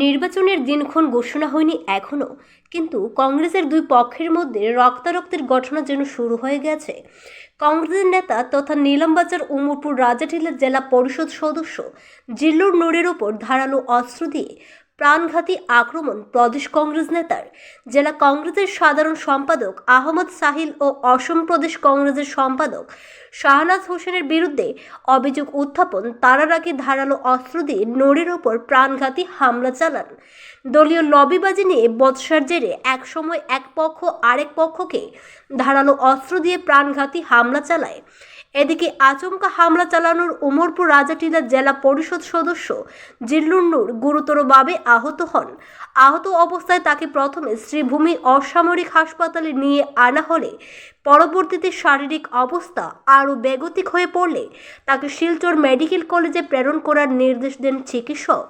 নির্বাচনের দিনক্ষণ ঘোষণা হয়নি এখনও, কিন্তু কংগ্রেসের দুই পক্ষের মধ্যে রক্তারক্তির ঘটনা যেন শুরু হয়ে গেছে। কংগ্রেসের নেতা তথা নীলামবাজার উমরপুর রাজাটিলা জেলা পরিষদ সদস্য জিল্লুর নূরের ওপর ধারালো অস্ত্র দিয়ে প্রাণঘাতী আক্রমণ প্রদেশ কংগ্রেস নেতার। জেলা কংগ্রেসের সাধারণ সম্পাদক আহমদ সাহিল ও অসম প্রদেশ কংগ্রেসের সম্পাদক শাহনাজ হোসেনের বিরুদ্ধে অভিযোগ উত্থাপন। তারা নাকি ধারালো অস্ত্র দিয়ে নূরের ওপর প্রাণঘাতী হামলা চালান। দলীয় লবিবাজি নিয়ে বচসার জেরে একসময় এক পক্ষ আরেক পক্ষকে ধারালো অস্ত্র দিয়ে প্রাণঘাতী হামলা চালায়। এদিকে আচমকা হামলা চালানোর উমরপুর রাজাটিলা জেলা পরিষদ সদস্য জিল্লুর নূর গুরুতরভাবে আহত হন। আহত অবস্থায় তাকে প্রথমে শ্রীভূমি অসামরিক হাসপাতালে নিয়ে আনা হলে পরবর্তীতে শারীরিক অবস্থা আরও বেগতিক হয়ে পড়লে তাকে শিলচর মেডিকেল কলেজে প্রেরণ করার নির্দেশ দেন চিকিৎসক।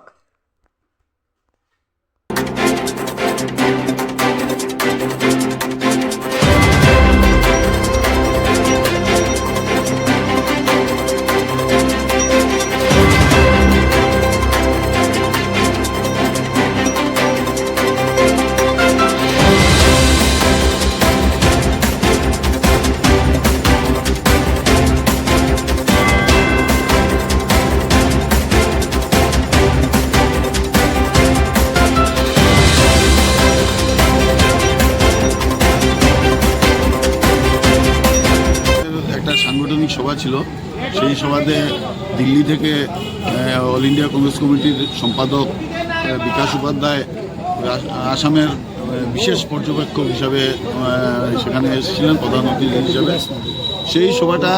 সাংগঠনিক সভা ছিল, সেই সভাতে দিল্লি থেকে অল ইন্ডিয়া কংগ্রেস কমিটির সম্পাদক বিকাশ উপাধ্যায় আসামের বিশেষ পর্যবেক্ষক হিসাবে সেখানে এসেছিলেন প্রধান অতিথি হিসাবে। সেই সভাটা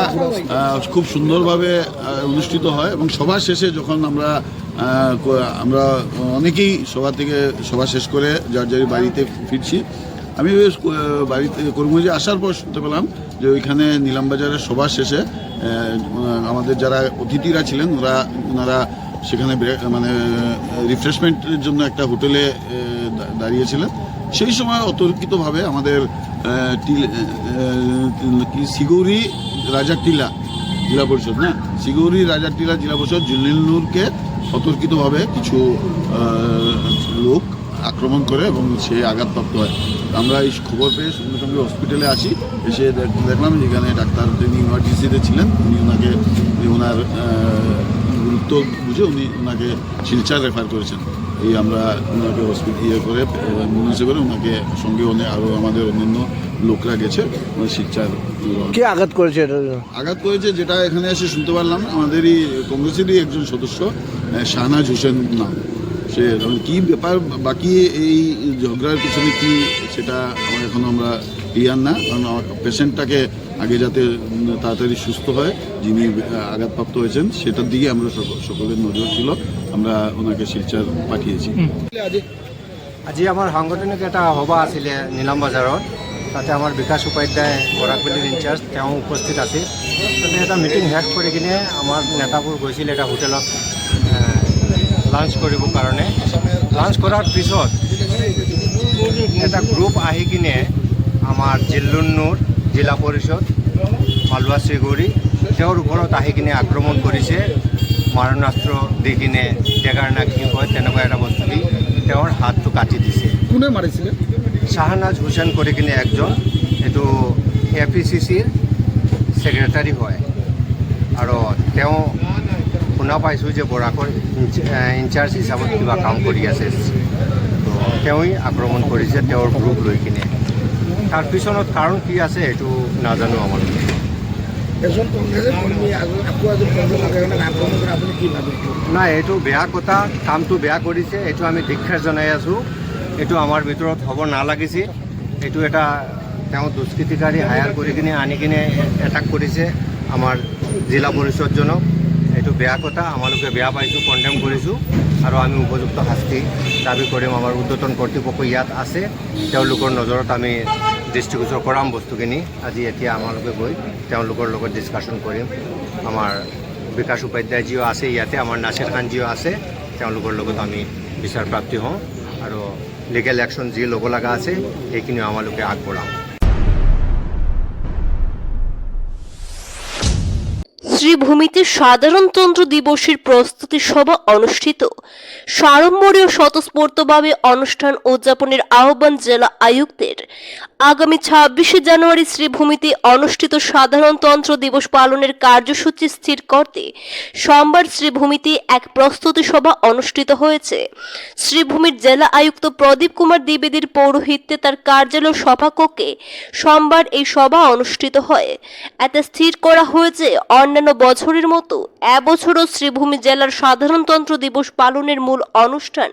খুব সুন্দরভাবে অনুষ্ঠিত হয় এবং সভা শেষে যখন আমরা অনেকেই সভা শেষ করে যার যার বাড়িতে ফিরছি, আমি বাড়িতে কর্মজে আসার পর শুনতে পেলাম যে ওইখানে নীলামবাজারের সভা শেষে আমাদের যারা অতিথিরা ছিলেন ওনারা সেখানে রিফ্রেশমেন্টের জন্য একটা হোটেলে দাঁড়িয়েছিলেন। সেই সময় অতর্কিতভাবে আমাদের সিগৌরি রাজাটিলা জেলা পরিষদ সিগৌরি রাজাটিলা জেলা পরিষদ জিল্লুর নূরকে অতর্কিতভাবে কিছু লোক আক্রমণ করে এবং সে আঘাতপ্রাপ্ত হয়। আমরা এই খবর পেয়ে সঙ্গে সঙ্গে হসপিটালে আসি, এসে দেখলাম যেখানে ডাক্তার যিনি ইমার্জেন্সিতে ছিলেন উনি ওনার গুরুত্ব বুঝে ওনাকে শিলচর রেফার করেছেন। আমরা ওনাকে হসপিটাল করে অ্যাম্বুলেন্সে করে ওনাকে সঙ্গে আরও আমাদের অন্যান্য লোকরা গেছে শিলচর। কে আঘাত করেছে? আঘাত করেছে যেটা এখানে এসে শুনতে পারলাম আমাদেরই কংগ্রেসেরই একজন সদস্য শাহনাজ হোসেন নাম। সে কী ব্যাপার বাকি এই ঝগড়ার পিছনে কী সেটা আমরা ক্লিয়ার না, কারণ পেশেন্টটাকে আগে যাতে তাড়াতাড়ি সুস্থ হয় যিনি আঘাতপ্রাপ্ত হয়েছেন সেটার দিকে আমরা সকলের নজর ছিল। আমরা ওনাকে শিলচর পাঠিয়েছি। আজি আমার সাংগঠনিক এটা সভা আছিলে নীলামবাজাৰত, তাতে আমার বিকাশ উপাধ্যায় বৰাকভেলীৰ ইনচাৰ্জ তেওঁ উপস্থিত আছিল। তাতে এটা মিটিং শেষ কৰি কিনে আমাৰ নেতাবোৰ গৈছিল এটা হোটেলত লাঞ্চ কৰিবৰ কাৰণে। লাঞ্চ কৰাৰ পিছত এটা গ্ৰুপ আহি কিনে আমাৰ জিল্লুৰ নূৰ জিলা পৰিষদ মালৱা শ্ৰীগৌৰী তেওঁৰ ওপৰত আহি কিনে আক্ৰমণ কৰিছে। মাৰণাস্ত্ৰ দি কিনে ডেগাৰ নাক কি হয় তেনেকুৱা এটা বস্তু দি তেওঁৰ হাতটো কাটি দিছে। কোনে মাৰিছিলে? শাহনাজ হোসেন কৰি কিনে একজন, এইটো APCCৰ ছেক্ৰেটাৰী হয় আৰু তেওঁ শুনা পাইছোঁ যে বৰাকৰ ইনচাৰ্জ হিচাপত কিবা কাম কৰি আছে। তো তেওঁই আক্ৰমণ কৰিছে তেওঁৰ গ্ৰুপ লৈ কিনে। তাৰ পিছনত কাৰণ কি আছে এইটো নাজানো আমাৰ। নাই, এইটো বেয়া কথা, কামটো বেয়া কৰিছে, এইটো আমি ধিক্ষাৰ জনাই আছোঁ। এইটো আমাৰ ভিতৰত হ'ব নালাগিছিল। এইটো এটা তেওঁ দুষ্কৃতিকাৰী হায়াৰ কৰি কিনে আনি কিনে এটাক কৰিছে আমাৰ জিলা পৰিষদজনক। এইটো বেয়া কথা, আমালোকে বেয়া পাইছোঁ, কণ্ডেম কৰিছোঁ আৰু আমি উপযুক্ত শাস্তি দাবী কৰিম। আমাৰ ঊৰ্ধ্বতন কৰ্তৃপক্ষ ইয়াত আছে, তেওঁলোকৰ নজৰত আমি দৃষ্টিগোচৰ কৰাম বস্তুখিনি। এতিয়া আমালোকে গৈ তেওঁলোকৰ লগত ডিছকাশ্যন কৰিম। আমাৰ বিকাশ উপাধ্যায়জীও আছে ইয়াতে, আমাৰ নাছিৰ খানজীও আছে, তেওঁলোকৰ লগত আমি বিচাৰ প্ৰাপ্তি হওঁ আৰু লিগেল একশ্যন যি ল'ব লগা আছে সেইখিনিও আমালোকে আগবঢ়াম। শ্রীভূমিতে সাধারণতন্ত্র দিবসের প্রস্তুতি সভা অনুষ্ঠিত। সাড়ম্বরে ও স্বতঃস্ফূর্তভাবে অনুষ্ঠান উদযাপনের আহ্বান জেলা আয়ুক্তের। আগামী 26শে জানুয়ারি শ্রীভূমিতে অনুষ্ঠিত সাধারণতন্ত্র দিবস পালনের কার্যসূচি স্থির করতে সোমবার শ্রীভূমিতে এক প্রস্তুতি সভা অনুষ্ঠিত হয়েছে। শ্রীভূমির জেলা আয়ুক্ত প্রদীপ কুমার দ্বিবেদীর পৌরোহিত্যে তার কার্যালয় সভাকক্ষে সোমবার এই সভা অনুষ্ঠিত হয়। এতে স্থির করা হয়েছে অন্যান্য বছরের মতো এবছরও শ্রীভূমি জেলার সাধারণতন্ত্র দিবস পালনের মূল অনুষ্ঠান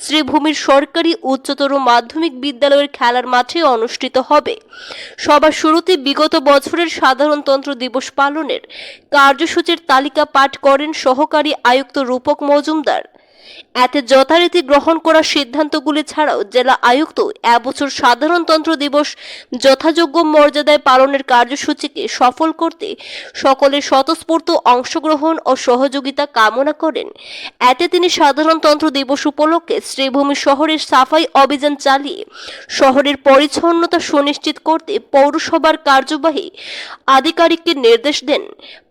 শ্রীভূমির সরকারি উচ্চতর মাধ্যমিক বিদ্যালয়ের খেলার মাঠে অনুষ্ঠিত হবে। সবার শুরুতে বিগত বছরের সাধারণতন্ত্র দিবস পালনের কার্যসূচির তালিকা পাঠ করেন সহকারী আয়ুক্ত রূপক মজুমদার। এতে যথারীতি গ্রহণ করা সিদ্ধান্তগুলি ছাড়াও জেলা আয়ুক্ত এবছর সাধারণতন্ত্র দিবস যথাযোগ্য মর্যাদায় পালনের কার্যসূচিকে সফল করতে সকলের স্বতঃস্ফূর্ত অংশগ্রহণ ও সহযোগিতা কামনা করেন। এতে তিনি সাধারণতন্ত্র দিবস উপলক্ষে শ্রীভূমি শহরের সাফাই অভিযান চালিয়ে শহরের পরিচ্ছন্নতা সুনিশ্চিত করতে পৌরসভার কার্যবাহী আধিকারিককে নির্দেশ দেন।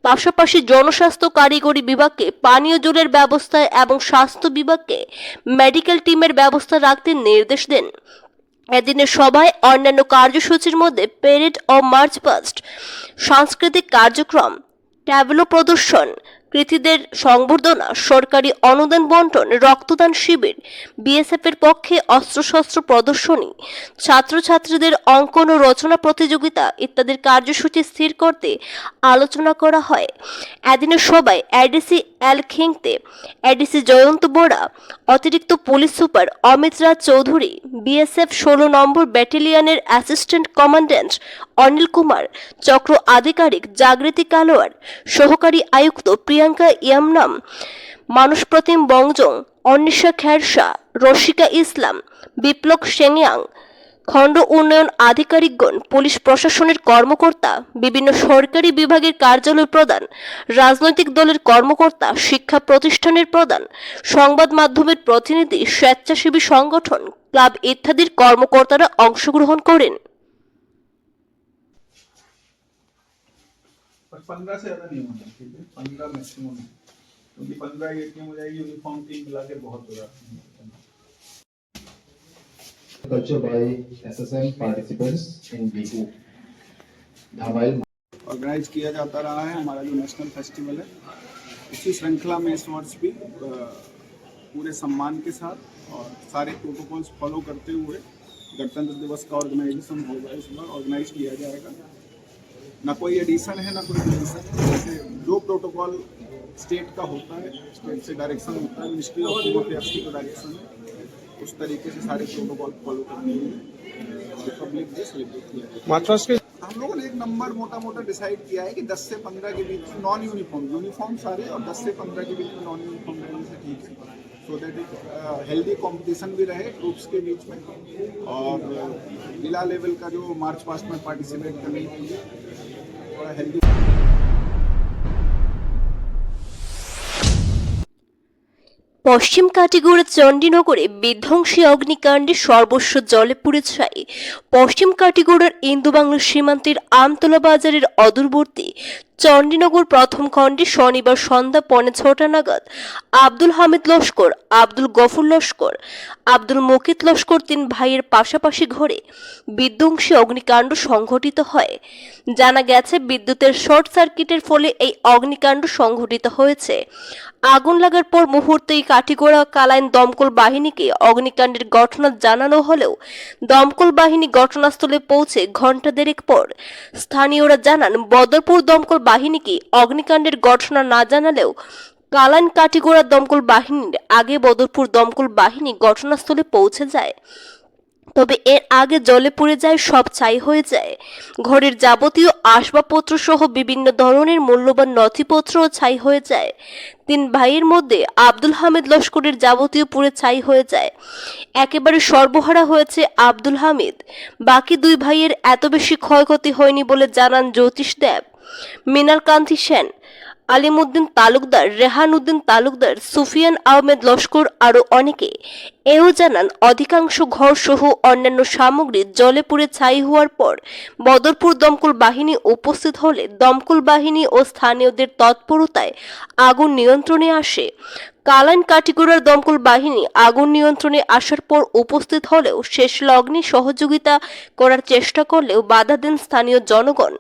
পাশাপাশি জনস্বাস্থ্য কারিগরি বিভাগকে পানীয় জলের ব্যবস্থা এবং স্বাস্থ্য বিভাগকে মেডিকেল টিমের ব্যবস্থা রাখতে নির্দেশ দেন। এদিনের সভায় অন্যান্য কার্যসূচির মধ্যে প্যারেড ও মার্চ পাস্ট, সাংস্কৃতিক কার্যক্রম, ট্যাবলো প্রদর্শন, কৃতীদের সংবর্ধনা, সরকারি অনুদান বন্টন, রক্তদান শিবির, বিএসএফ এর পক্ষে অস্ত্রশস্ত্র প্রদর্শনী, ছাত্রছাত্রীদের অঙ্কন ও রচনা প্রতিযোগিতা ইত্যাদির কার্যসূচি স্থির করতে আলোচনা করা হয়। এদিনের সভায় এডিসি এল খিংতে, এডিসি জয়ন্ত বোরা, অতিরিক্ত পুলিশ সুপার অমিত রাজ চৌধুরী, বিএসএফ 16 নম্বর ব্যাটালিয়নের অ্যাসিস্ট্যান্ট কমান্ড্যান্ট অনিল কুমার, চক্র আধিকারিক জাগৃতি কালোয়ার, সহকারী আয়ুক্ত প্রিয়াঙ্কা ইয়ামনাম, মানসপ্রতিম বংজং, অন্বেষা খেরসা, রশিকা ইসলাম, বিপ্লব সেংয়াং, খণ্ড উন্নয়ন আধিকারিকগণ, পুলিশ প্রশাসনের কর্মকর্তা, বিভিন্ন সরকারি বিভাগের কার্যালয় প্রধান, রাজনৈতিক দলের কর্মকর্তা, শিক্ষা প্রতিষ্ঠানের প্রধান, সংবাদ মাধ্যমের প্রতিনিধি, স্বেচ্ছাসেবী সংগঠন, ক্লাব ইত্যাদির কর্মকর্তারা অংশগ্রহণ করেন। 15 से ज्यादा नहीं होना, ठीक है, 15 मैक्सिमम है, क्योंकि 15 ये टीम हो जाएगी, यूनिफॉर्म टीम मिला के बहुत होगा। Culture by SSM participants in B2 धमाल ऑर्गेनाइज किया जाता रहा है हमारा जो नेशनल फेस्टिवल है। इसी श्रृंखला में इस वर्ष भी पूरे सम्मान के साथ और सारे प्रोटोकॉल्स फॉलो करते हुए गणतंत्र दिवस का ऑर्गेनाइजेशन होगा। इस बार ऑर्गेनाइज किया जाएगा, ना कोई एडिशन है ना कोई डिलीशन। जैसे जो प्रोटोकॉल स्टेट का होता है, स्टेट से डायरेक्शन होता है, मिनिस्ट्री ऑफ होम अफेयर्स की डायरेक्शन है, उस तरीके से सारे प्रोटोकॉल फॉलो करते हुए रिपब्लिक डे सेलिब्रेट किया जाएगा। मार्च के हम लोगों ने एक नंबर मोटा मोटा डिसाइड किया है कि 10 से 15 के बीच नॉन यूनिफॉर्म सारे, और 10 से 15 के बीच में नॉन यूनिफॉर्म रहने से ठीक है, so that it healthy competition भी रहे ग्रुप्स के बीच में। और जिला लेवल का जो मार्च पास्ट में पार्टिसिपेट करने के लिए थोड़ा हेल्दी। পশ্চিম কাটিগড়া চণ্ডীনগরে বিধ্বংসী অগ্নিকাণ্ডে সর্বস্ব জলে পুড়ে ছাই পশ্চিম কাটিগড়ার ইন্দু বাংলা সীমান্তের আমতলা বাজারের অদূরবর্তী চণ্ডীনগর প্রথম খণ্ডে শনিবার সন্ধ্যা 6:45 নাগাদ আব্দুল হামিদ লস্কর, আব্দুল গফুর লস্কর, আব্দুল মুকিত লস্কর 3 ভাইয়ের পাশাপাশি ঘরে বিধ্বংসী অগ্নিকাণ্ড সংঘটিত হয়। জানা গেছে বিদ্যুতের শর্ট সার্কিটের ফলে এই অগ্নিকাণ্ড সংঘটিত হয়েছে। আগুন লাগার পর মুহূর্তেই কাটিগড়া কালাইন দমকল বাহিনীকে অগ্নিকাণ্ডের ঘটনা জানানো হলেও দমকল বাহিনী ঘটনাস্থলে পৌঁছে ঘণ্টা দেড়েক পর স্থানীয়রা জানান বদরপুর দমকল বাহিনীকে অগ্নিকাণ্ডের ঘটনা না জানালেও কালাইন কাটিগড়া দমকল বাহিনীর আগে বদরপুর দমকল বাহিনী ঘটনাস্থলে পৌঁছে যায়। তবে এর আগে জলে পুড়ে যায়, সব ছাই হয়ে যায়। ঘরের যাবতীয় আসবাবপত্র সহ বিভিন্ন ধরনের মূল্যবান নথিপত্রও ছাই হয়ে যায়। 3 ভাইয়ের মধ্যে আব্দুল হামিদ লস্করের যাবতীয় পুড়ে ছাই হয়ে যায়। একেবারে সর্বহারা হয়েছে আব্দুল হামিদ। বাকি 2 ভাইয়ের এত বেশি ক্ষয়ক্ষতি হয়নি বলে জানান জ্যোতিষ দেব, মৃণাল কান্তি সেন, আলিমউদ্দিন তালুকদার, রেহান উদ্দিন তালুকদার, সুফিয়ান আহমেদ লস্কর আরও অনেকে। এও জানান, অধিকাংশ ঘর সহ অন্যান্য সামগ্রী জলে পুড়ে ছাই হওয়ার পর বদরপুর দমকল বাহিনী উপস্থিত হলে দমকল বাহিনী ও স্থানীয়দের তৎপরতায় আগুন নিয়ন্ত্রণে আসে। কালাইন কাটিগড়ার দমকল বাহিনী আগুন নিয়ন্ত্রণে আসার পর উপস্থিত হলেও শেষ লগ্নে সহযোগিতা করার চেষ্টা করলেও বাধা দেন স্থানীয় জনগণ।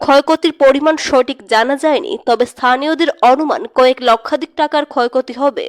ক্ষয়ক্ষতির পরিমাণ সঠিক জানা যায়নি, তবে স্থানীয়দের অনুমান কয়েক লক্ষাধিক টাকার ক্ষয়ক্ষতি হবে।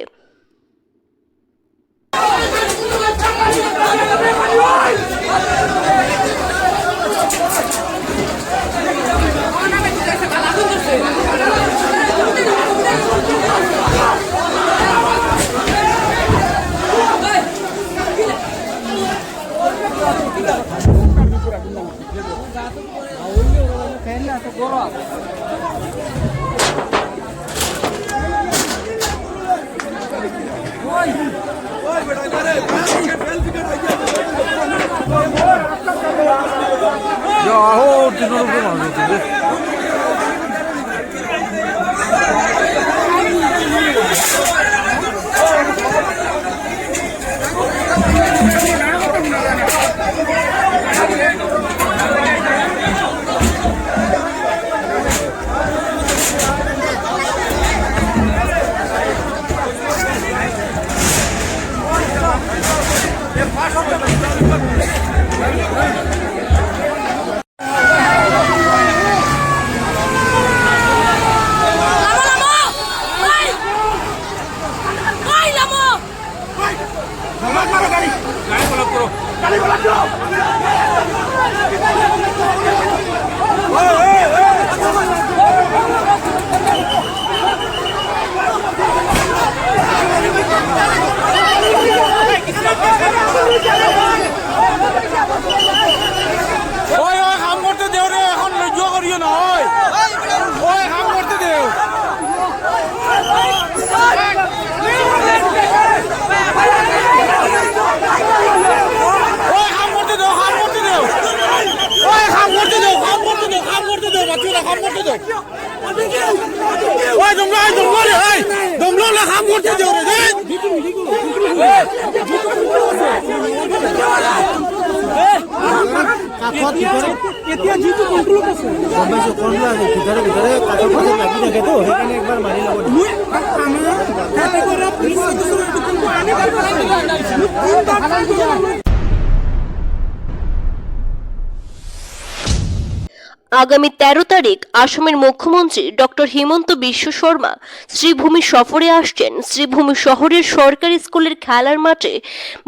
আগামী 13 তারিখ আসামের মুখ্যমন্ত্রী ডক্টর হিমন্ত বিশ্ব শর্মা শ্রীভূমি সফরে আসছেন। শ্রীভূমি শহরের সরকারি স্কুলের খেলার মাঠে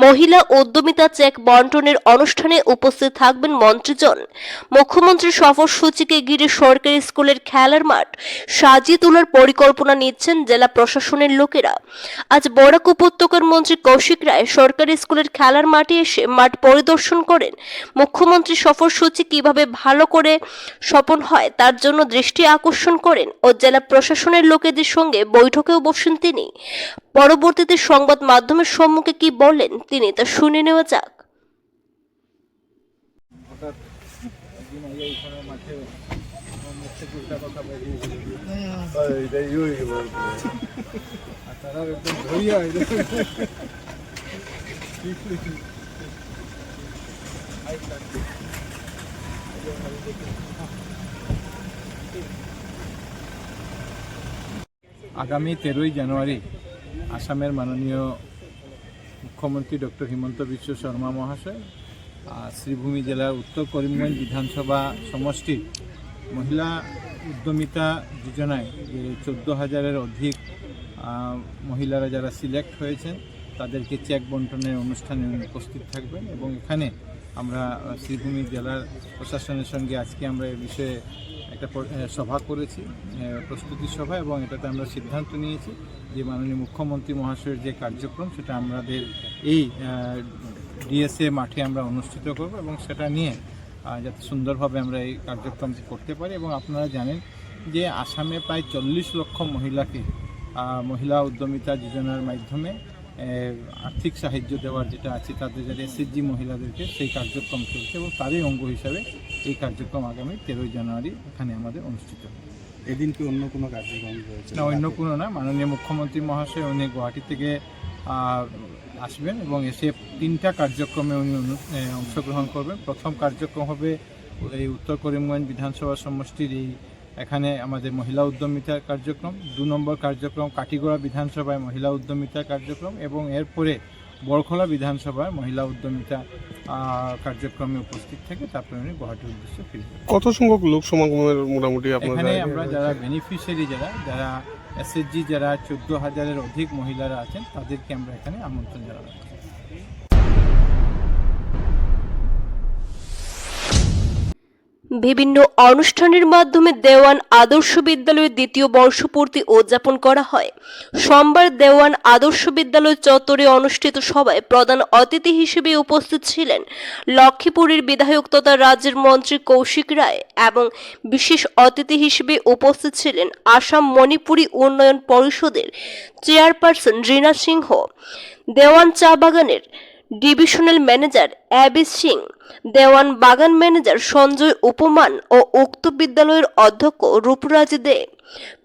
মহিলা উদ্যমিতা চেক বন্টনের অনুষ্ঠানে উপস্থিত থাকবেন মন্ত্রীজন। মুখ্যমন্ত্রীর সফরসূচিকে ঘিরে সরকারি স্কুলের খেলার মাঠ সাজিয়ে তোলার পরিকল্পনা নিচ্ছেন জেলা প্রশাসনের লোকেরা। আজ বরাক উপত্যকার মন্ত্রী কৌশিক রায় সরকারি স্কুলের খেলার মাঠে এসে মাঠ পরিদর্শন করেন। মুখ্যমন্ত্রীর সফরসূচি কিভাবে ভালো করে সফল হয় তার জন্য দৃষ্টি আকর্ষণ করেন ও জেলা প্রশাসনের লোকেদের সঙ্গে বৈঠকেও বসেন তিনি। পরবর্তীতে সংবাদ মাধ্যমের সম্মুখে কি বললেন তিনি তা শুনে নেওয়া যাক। আগামী 13 জানুয়ারি আসামের মাননীয় মুখ্যমন্ত্রী ডক্টর হিমন্ত বিশ্ব শর্মা মহাশয় শ্রীভূমি জেলার উত্তর করিমগঞ্জ বিধানসভা সমষ্টির মহিলা উদ্যমিতা যোজনায় যে 14,000-এর অধিক মহিলারা যারা সিলেক্ট হয়েছেন তাদেরকে চেক বন্টনের অনুষ্ঠানে উপস্থিত থাকবেন এবং এখানে আমরা শ্রীভূমি জেলার প্রশাসনের সঙ্গে আজকে আমরা এই বিষয়ে একটা সভা করেছি, প্রস্তুতি সভা, এবং এটাতে আমরা সিদ্ধান্ত নিয়েছি যে মাননীয় মুখ্যমন্ত্রী মহাশয়ের যে কার্যক্রম সেটা আমাদের এই ডিএসএ মাঠে আমরা অনুষ্ঠিত করব এবং সেটা নিয়ে যাতে সুন্দরভাবে আমরা এই কার্যক্রমটি করতে পারি। এবং আপনারা জানেন যে আসামে প্রায় 40 লক্ষ মহিলাকে মহিলা উদ্যমিতা যোজনার মাধ্যমে আর্থিক সাহায্য দেওয়ার যেটা আছে তাদের যারা এসএসজি মহিলাদেরকে সেই কার্যক্রম চলছে এবং তারই অঙ্গ হিসাবে এই কার্যক্রম আগামী 13 জানুয়ারি এখানে আমাদের অনুষ্ঠিত হবে। এদিন কি অন্য কোনো কার্যক্রম রয়েছে? না, অন্য কোনো না, মাননীয় মুখ্যমন্ত্রী মহাশয় উনি গুয়াহাটি থেকে আসবেন এবং এসে 3টা কার্যক্রমে উনি অংশগ্রহণ করবেন। প্রথম কার্যক্রম হবে এই উত্তর করিমগঞ্জ বিধানসভা সমষ্টির এখানে আমাদের মহিলা উদ্যমিতার কার্যক্রম। 2 নম্বর কার্যক্রম কাটিগড়া বিধানসভায় মহিলা উদ্যমিতার কার্যক্রম এবং এরপরে বরখলা বিধানসভায় মহিলা উদ্যমিতা কার্যক্রমে উপস্থিত থেকে তারপরে উনি গুয়াহাটির উদ্দেশ্যে ফিরবেন। কত সংখ্যক লোক সমাগমের মোটামুটি এখানে আমরা যারা বেনিফিশিয়ারি যারা এসএসজি যারা 14,000-এর অধিক মহিলারা আছেন তাদেরকে আমরা এখানে আমন্ত্রণ জানাবো। বিভিন্ন অনুষ্ঠানের মাধ্যমে দেওয়ান আদর্শ বিদ্যালয়ের 2য় বর্ষপূর্তি উদযাপন করা হয়। সোমবার দেওয়ান আদর্শ বিদ্যালয় চত্বরে অনুষ্ঠিত সভায় প্রধান অতিথি হিসেবে উপস্থিত ছিলেন লক্ষ্মীপুরের বিধায়ক তথা রাজ্যের মন্ত্রী কৌশিক রায় এবং বিশেষ অতিথি হিসেবে উপস্থিত ছিলেন আসাম মণিপুরী উন্নয়ন পরিষদের চেয়ারপারসন রীনা সিংহ, দেওয়ান চা বাগানের ডিভিশনাল ম্যানেজার অ্যাবি সিং, দেওয়ান বাগান ম্যানেজার সঞ্জয় উপমান ও উক্ত বিদ্যালয়ের অধ্যক্ষ রূপরাজ দে।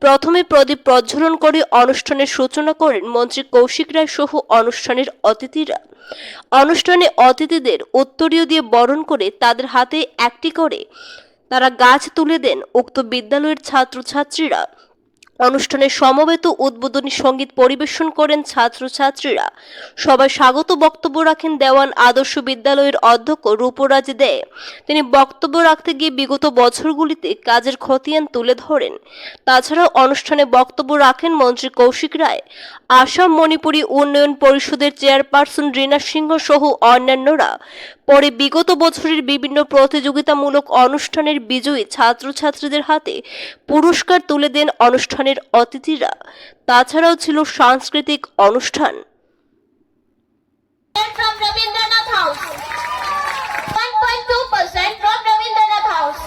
প্রথমে প্রদীপ প্রজ্বলন করে অনুষ্ঠানের সূচনা করেন মন্ত্রী কৌশিক রায় সহ অনুষ্ঠানের অতিথিরা। অনুষ্ঠানে অতিথিদের উত্তরীয় দিয়ে বরণ করে তাদের হাতে একটি করে তারা গাছ তুলে দেন উক্ত বিদ্যালয়ের ছাত্রছাত্রীরা। অনুষ্ঠানে সমবেত উদ্বোধনী সঙ্গীত পরিবেশন করেন ছাত্রছাত্রীরা। সবাই স্বাগত বক্তব্য রাখেন দেওয়ান আদর্শ বিদ্যালয়ের অধ্যক্ষ রূপরাজ দে। তিনি বক্তব্য রাখতে গিয়ে বিগত বছরগুলিতে কাজের খতিয়ান তুলে ধরেন। তাছাড়াও অনুষ্ঠানে বক্তব্য রাখেন মন্ত্রী কৌশিক রায়, আসাম মণিপুরী উন্নয়ন পরিষদের চেয়ারপারসন রীনা সিংহ সহ অন্যান্যরা। পরে বিগত বছরের বিভিন্ন প্রতিযোগিতামূলক অনুষ্ঠানের বিজয়ী ছাত্রছাত্রীদের হাতে পুরস্কার তুলে দেন অনুষ্ঠানের অতিথিরা। তাছাড়াও ছিল সাংস্কৃতিক অনুষ্ঠান। From Rabindranath House. 1.2% from Rabindranath House.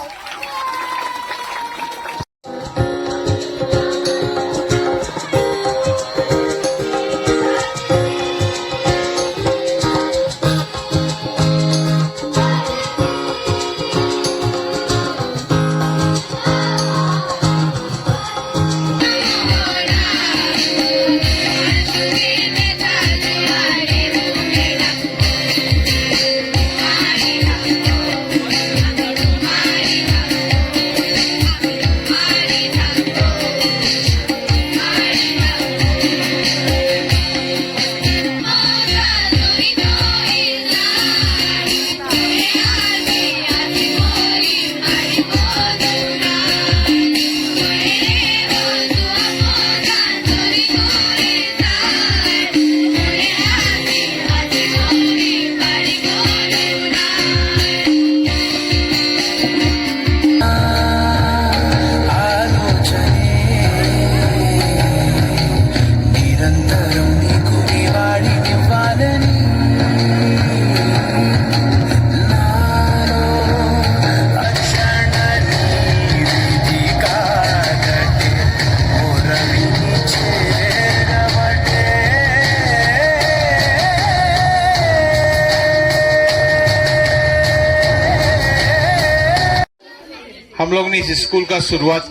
हम लोग ने इस स्कूल का शुरुआत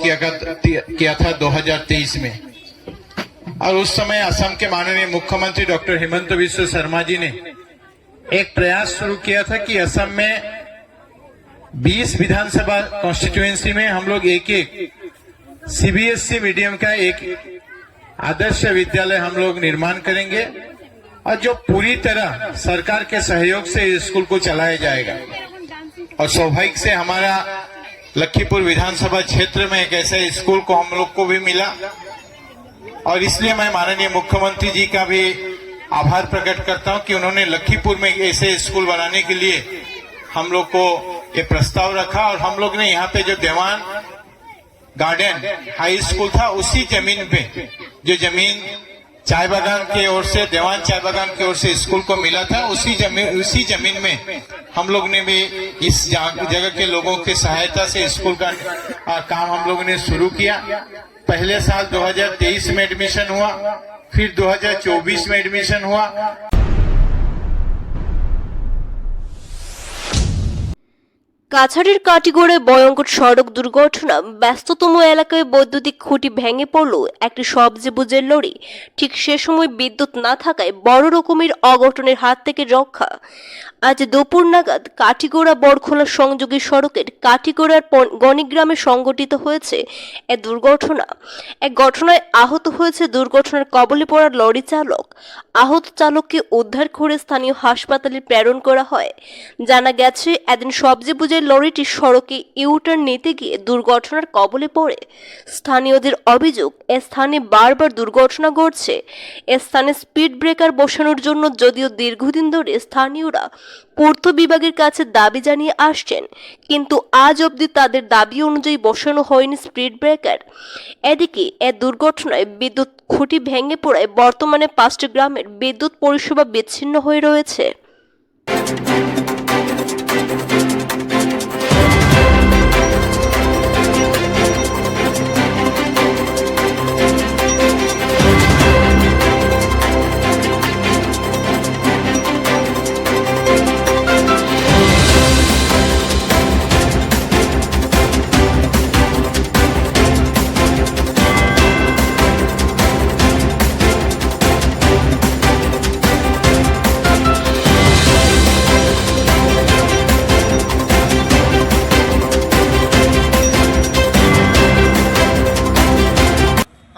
किया था 2023 में और उस समय असम के माननीय मुख्यमंत्री डॉक्टर हिमंत बिस्वा शर्मा जी ने एक प्रयास शुरू किया था कि असम में 20 विधानसभा कॉन्स्टिट्यूएंसी में हम लोग एक सीबीएसई मीडियम का एक आदर्श विद्यालय हम लोग निर्माण करेंगे और जो पूरी तरह सरकार के सहयोग से इस स्कूल को चलाया जाएगा। और सौभाग्य से हमारा लखीपुर विधानसभा क्षेत्र में एक ऐसे स्कूल को हम लोग को भी मिला और इसलिए मैं माननीय मुख्यमंत्री जी का भी आभार प्रकट करता हूं कि उन्होंने लखीपुर में ऐसे स्कूल बनाने के लिए हम लोग को ये प्रस्ताव रखा। और हम लोग ने यहाँ पे जो देवान गार्डन हाई स्कूल था उसी जमीन पे, जो जमीन चाय बागान की ओर से, देवान चाय बागान की ओर से स्कूल को मिला था, उसी जमीन में हम लोग ने भी इस जगह के लोगों की सहायता से स्कूल का काम हम लोगों ने शुरू किया। पहले साल 2023 में एडमिशन हुआ, फिर 2024 में एडमिशन हुआ। কাছাড়ের কাটিগড়ায় ভয়ঙ্কর সড়ক দুর্ঘটনা। ব্যস্ততম এলাকায় বৈদ্যুতিক খুঁটি ভেঙে পড়ল একটি সবজি বোঝাই লরি। ঠিক সে সময় বিদ্যুৎ না থাকায় বড় রকমের অঘটনের হাত থেকে রক্ষা। আজ দুপুর নাগাদ কাটিগড়া বড়খোলা সংযোগী সড়কের কাটিগড়ার গণিগ্রামে সংঘটিত হয়েছে এ দুর্ঘটনা। এক ঘটনায় আহত হয়েছে দুর্ঘটনার কবলে পড়া লরি চালক। আহত চালককে উদ্ধার করে স্থানীয় হাসপাতালে প্রেরণ করা হয়। জানা গেছে, এদিন সবজি বোঝাই লরিটি সড়কে ইউটার্ন নিতে গিয়ে দুর্ঘটনার কবলে পড়ে। স্থানীয়দের অভিযোগ, এ স্থানে বারবার দুর্ঘটনা ঘটছে। এ স্থানে স্পিড ব্রেকার বসানোর জন্য যদিও দীর্ঘদিন ধরে স্থানীয়রা পূর্ত বিভাগের কাছে দাবি জানিয়ে আসছেন, কিন্তু আজ অবধি তাদের দাবি অনুযায়ী বসানো হয়নি স্পিড ব্রেকার। এদিকে এ দুর্ঘটনায় বিদ্যুৎ খুঁটি ভেঙে পড়ায় বর্তমানে 5টি গ্রামের বিদ্যুৎ পরিষেবা বিচ্ছিন্ন হয়ে রয়েছে।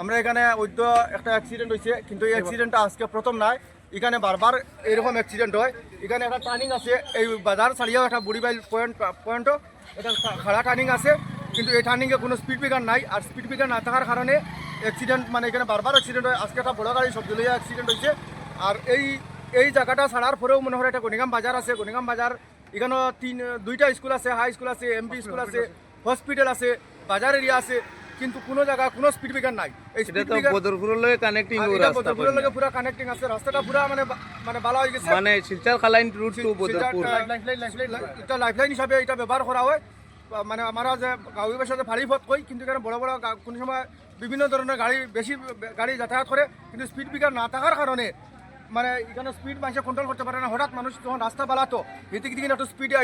আমরা এখানে ওইদ্য একটা অ্যাক্সিডেন্ট হয়েছে, কিন্তু এই অ্যাক্সিডেন্টটা আজকে প্রথম নয়। এখানে বারবার এরকম অ্যাক্সিডেন্ট হয়। এখানে একটা টার্নিং আছে, এই বাজার ছাড়িয়েও একটা বুড়িবাইল পয়েন্টও এটা খাড়া টার্নিং আছে, কিন্তু এই টার্নিংয়ে কোনো স্পিড ব্রেকার নাই। আর স্পিড ব্রেকার না থাকার কারণে অ্যাক্সিডেন্ট, মানে এখানে বারবার অ্যাক্সিডেন্ট হয়। আজকে একটা বড় গাড়ি সবজি লইয়া অ্যাক্সিডেন্ট হয়েছে। আর এই জায়গাটা ছাড়ার পরেও মনে হয় একটা গণিগাম বাজার আছে। গণিগাম বাজার এখানে দুইটা স্কুল আছে, হাই স্কুল আছে, এমপি স্কুল আছে, হসপিটাল আছে, বাজার এরিয়া আছে, কিন্তু কোনো জায়গা কোনো স্পিড ব্রেকার নাই। এই স্পিড ব্রেকার বদরপুরের লগে কানেক্টিং পুরো কানেক্টিং আছে। রাস্তাটা পুরো মানে ভালো হয়ে গেছে, মানে শিলচর খালাইন রুট টু বদরপুর এটা লাইফলাইন হিসাবে এটা ব্যবহার করা হয়। মানে আমরা যে গাঁওয়ের সাথে ভারী পথ কই, কিন্তু এখানে বড় বড় কোনো সময় বিভিন্ন ধরনের বেশি গাড়ি যাতায়াত করে, কিন্তু স্পিড ব্রেকার না থাকার কারণে মানে এখানে স্পিড মানুষে কন্ট্রোল করতে পারে না। হঠাৎ মানুষ যখন রাস্তা বালাতো এদিকে দিকে একটু স্পিডে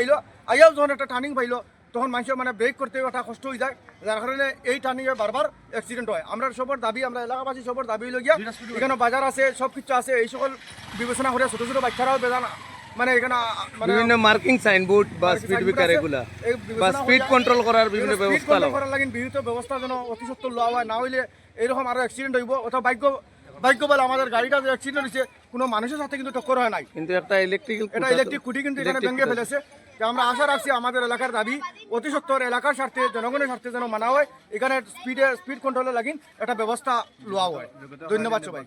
আইয়াও যখন একটা টার্নিং পাইলো, তখন মানুষের মানে ব্রেক করতে একটা কষ্ট হয়ে যায়, যার কারণে এই টার্নিংয়ে বারবার অ্যাক্সিডেন্ট হয়। আমরা সবার দাবি, আমরা এলাকাবাসী সবার দাবি লগিয়া এখানে বাজার আছে, সব কিছু আছে, এই সকল বিবেচনা করে ছোটো ছোটো বাচ্চারাও বেজান মানে এখানে মানে বিভিন্ন মার্কিং সাইনবোর্ড বা স্পিড ব্রেকার এগুলা বা স্পিড কন্ট্রোল করার বিভিন্ন ব্যবস্থা করার লাগি বিহিত ব্যবস্থা যেন অতি সত্তর লওয়া হয়, না হইলে এইরকম আরও অ্যাক্সিডেন্ট হইব। অথবা ভাগ্য বলে আমাদের গাড়িটা যে অ্যাক্সিডেন্ট হয়েছে কোনো মানুষের সাথে কিন্তু টক্কর হয় নাই, কিন্তু একটা ইলেকট্রিক খুঁটি কিন্তু এখানে ভেঙে ফেলেছে। আমরা আশা রাখছি আমাদের এলাকার দাবি অতি সত্তর এলাকার স্বার্থে, জনগণের স্বার্থে যেন মানা হয়, এখানে স্পিড কন্ট্রোলে লাগিন একটা ব্যবস্থা লওয়া হয়। ধন্যবাদ সবাই।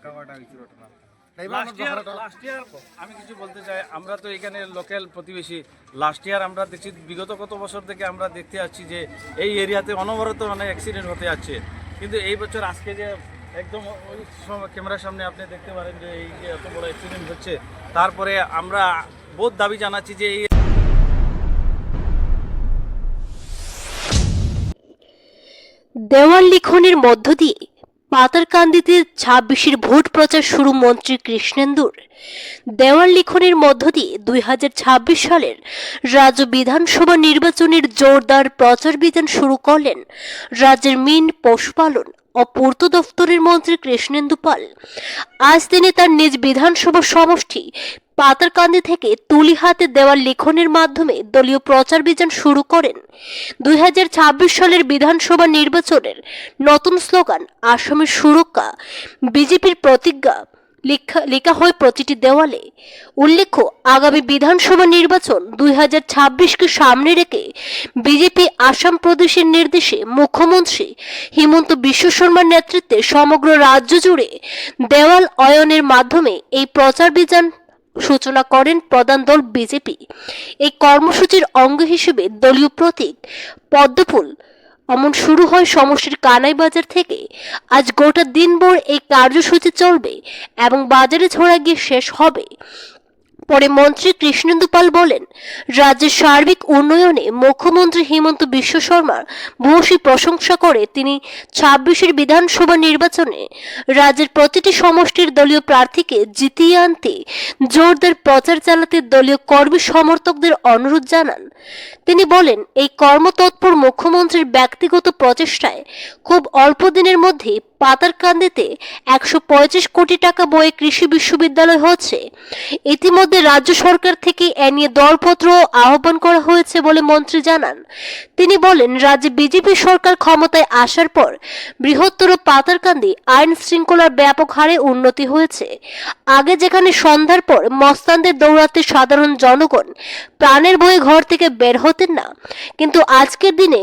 আমি কিছু বলতে চাই, আমরা তো এখানে লোকাল প্রতিবেশী। লাস্ট ইয়ার আমরা দেখছি, বিগত কত বছর থেকে আমরা দেখতে পাচ্ছি যে এই এরিয়াতে অনবরত অনেক অ্যাক্সিডেন্ট হতে যাচ্ছে, কিন্তু এই বছর আজকে যে একদম ওই ক্যামেরার সামনে আপনি দেখতে পারেন যে এই যে এত বড় অ্যাক্সিডেন্ট হচ্ছে, তারপরে আমরা বহুত দাবি জানাচ্ছি যে এই দেওয়াল লিখনের মধ্য দিয়ে পাতারকান্দিতে 26-এর ভোট প্রচার শুরু মন্ত্রী কৃষ্ণেন্দুর। দেওয়াল লিখনের মধ্য দিয়ে 2026 সালের রাজ্য বিধানসভা নির্বাচনের জোরদার প্রচার বিধান শুরু করলেন রাজ্যের মিন, পশুপালন ও পূর্ত দফতরের মন্ত্রী কৃষ্ণেন্দু পাল। আজ তিনি তার নিজ বিধানসভা সমষ্টি পাতারকান্দি থেকে তুলি হাতে দেওয়াল লিখনের মাধ্যমে দলীয় প্রচার বিধান শুরু করেন। 2026 সালের বিধানসভা নির্বাচনের নতুন স্লোগান আসামের সুরক্ষা, বিজেপির প্রতিজ্ঞা লেখা হয় প্রতিটি দেওয়ালে। উল্লেখ্য, আগামী বিধানসভা নির্বাচন 2026কে সামনে রেখে বিজেপি আসাম প্রদেশের নির্দেশে মুখ্যমন্ত্রী হিমন্ত বিশ্ব শর্মার নেতৃত্বে সমগ্র রাজ্য জুড়ে দেওয়াল অয়নের মাধ্যমে এই প্রচার বিধান সূচনা করেন প্রধান দল বিজেপি। এই কর্মসূচির অঙ্গ হিসেবে দলীয় প্রতীক পদ্মফুল অমন শুরু হয় সমষ্টির কানাই বাজার থেকে। আজ গোটা দিনভর এই কার্যসূচি চলবে এবং বাজারে ছড়া গিয়ে শেষ হবে পরে মন্ত্রী কৃষ্ণেন্দু পাল বলেন, রাজ্যের সার্বিক উন্নয়নে মুখ্যমন্ত্রী হিমন্ত বিশ্ব শর্মার ভূয়সী প্রশংসা করে তিনি 26 বিধানসভা নির্বাচনে রাজ্যের প্রতিটি সমষ্টির দলীয় প্রার্থীকে জিতিয়ে আনতে জোরদার প্রচার চালাতে দলীয় কর্মী সমর্থকদের অনুরোধ জানান। তিনি বলেন, এই কর্মতৎপর মুখ্যমন্ত্রীর ব্যক্তিগত প্রচেষ্টায় খুব অল্প দিনের মধ্যে পাতারকান্দিতে 125 কোটি টাকা ব্যয়ে কৃষি বিশ্ববিদ্যালয় হচ্ছে। ইতিমধ্যে রাজ্য সরকার থেকে এ নিয়ে দরপত্র আহ্বান করা হয়েছে বলে মন্ত্রী জানান। তিনি বলেন, রাজ্যে বিজেপি সরকার ক্ষমতায় আসার পর বৃহত্তর পাতারকান্দি আইন শৃঙ্খলার ব্যাপক হারে উন্নতি হয়েছে। আগে যেখানে সন্ধ্যার পর মস্তানদের দৌড়াতে সাধারণ জনগণ প্রাণের ভয়ে ঘর থেকে বের হতেন না, কিন্তু আজকের দিনে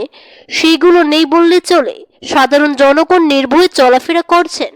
সেইগুলো নেই বললে চলে। সাধারণ জনগণ নির্ভয়ে চলাফেরা করছেন।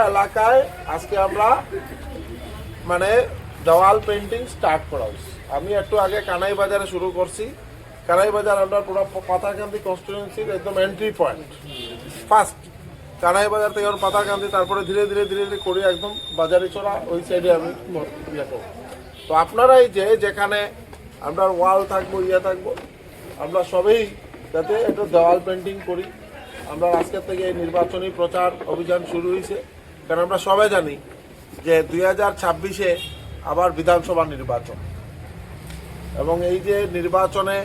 এলাকায় আজকে আমরা মানে দেওয়াল পেন্টিং স্টার্ট করা হয়েছে। আমি একটু আগে কানাই বাজারে শুরু করছি। কানাই বাজার আমরা পুরো পাতারকান্দি কনস্টিটিউয়েন্সির একদম এন্ট্রি পয়েন্ট, ফার্স্ট কানাই বাজার থেকে পাতারকান্দি, তারপরে ধীরে ধীরে ধীরে ধীরে করে একদম বাজারে চড়া ওই সাইডে আমি ইয়ে করবো। তো আপনারা এই যে যেখানে আমরা ওয়াল থাকবো থাকবো, আমরা সবাই যাতে একটু দেওয়াল পেন্টিং করি। আমরা আজকের থেকে এই নির্বাচনী প্রচার অভিযান শুরু হয়েছে, কারণ আমরা সবাই জানি যে 2026-এ আবার বিধানসভা নির্বাচন, এবং এই যে নির্বাচনে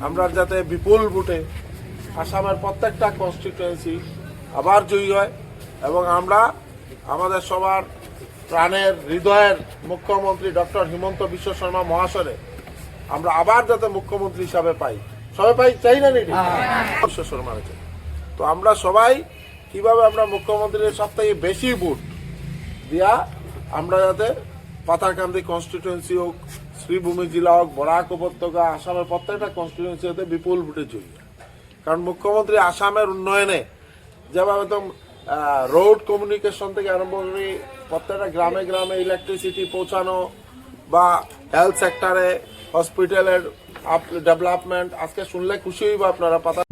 আমরা যাতে বিপুল ভোটে আসামের প্রত্যেকটা কনস্টিটিউয়েন্সি আবার জয়ী হয়, এবং আমরা আমাদের সবার প্রাণের হৃদয়ের মুখ্যমন্ত্রী ডক্টর হিমন্ত বিশ্ব শর্মা মহাশয় আমরা আবার যাতে মুখ্যমন্ত্রী হিসাবে পাই। সবাই পাই, চাই না নাকি? বিশ্ব শর্মা আছে। তো আমরা সবাই কিভাবে আমরা মুখ্যমন্ত্রীর সব থেকে বেশি ভোট দিয়া আমরা যাতে পাতারকান্দি কনস্টিটিউয়েন্সি হোক, শ্রীভূমি জেলা হোক, বরাক উপত্যকা, আসামের প্রত্যেকটা কনস্টিটিউয়েন্সি হতে বিপুল ভোটে জয়ী। কারণ মুখ্যমন্ত্রী আসামের উন্নয়নে যেভাবে একদম রোড কমিউনিকেশন থেকে আরম্ভ করে প্রত্যেকটা গ্রামে গ্রামে ইলেকট্রিসিটি পৌঁছানো বা হেলথ সেক্টরে হসপিটালের ডেভেলপমেন্ট, আজকে শুনলে খুশি হইব আপনারা। পাতা